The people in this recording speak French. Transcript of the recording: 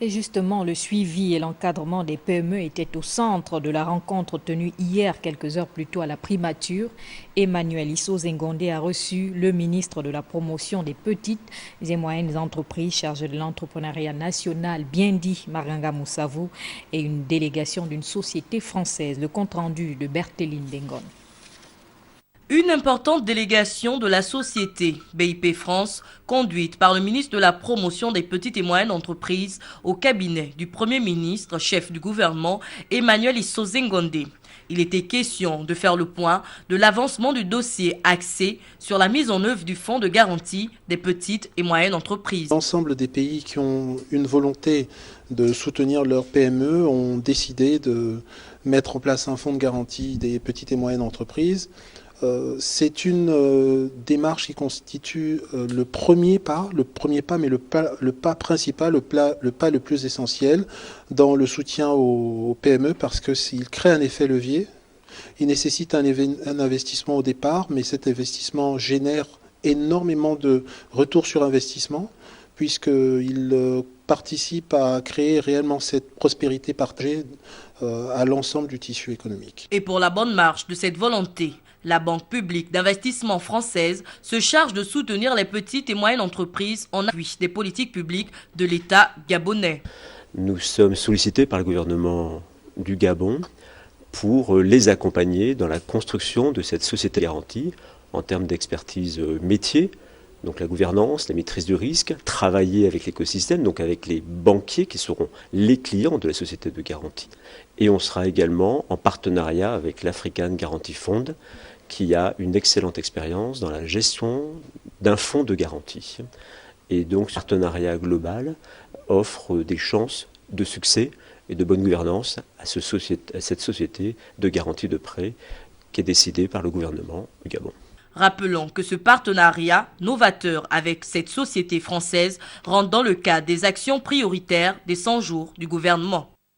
Et justement, le suivi et l'encadrement des PME étaient au centre de la rencontre tenue hier, quelques heures plus tôt à la primature. Emmanuel Isso Zengondé a reçu le ministre de la promotion des petites et moyennes entreprises chargé de l'entrepreneuriat national, bien dit Maranga Moussavou, et une délégation d'une société française. Le compte-rendu de Bertheline Dengon. Une importante délégation de la société BIP France, conduite par le ministre de la Promotion des petites et moyennes entreprises au cabinet du Premier ministre, chef du gouvernement, Emmanuel Isso Zengondé. Il était question de faire le point de l'avancement du dossier axé sur la mise en œuvre du fonds de garantie des petites et moyennes entreprises. L'ensemble des pays qui ont une volonté de soutenir leurs PME ont décidé de mettre en place un fonds de garantie des petites et moyennes entreprises. C'est une démarche qui constitue le premier pas, mais le pas principal, le pas le plus essentiel dans le soutien aux PME, parce que s'il crée un effet levier, il nécessite un investissement au départ, mais cet investissement génère énormément de retours sur investissement, puisqu'il participe à créer réellement cette prospérité partagée à l'ensemble du tissu économique. Et pour la bonne marche de cette volonté, la Banque publique d'investissement française se charge de soutenir les petites et moyennes entreprises en appui des politiques publiques de l'État gabonais. Nous sommes sollicités par le gouvernement du Gabon pour les accompagner dans la construction de cette société garantie en termes d'expertise métier, donc la gouvernance, la maîtrise du risque, travailler avec l'écosystème, donc avec les banquiers qui seront les clients de la société de garantie. Et on sera également en partenariat avec l'African Guarantee Fund, qui a une excellente expérience dans la gestion d'un fonds de garantie. Et donc ce partenariat global offre des chances de succès et de bonne gouvernance à cette société de garantie de prêt qui est décidée par le gouvernement du Gabon. Rappelons que ce partenariat novateur avec cette société française rentre dans le cadre des actions prioritaires des 100 jours du gouvernement.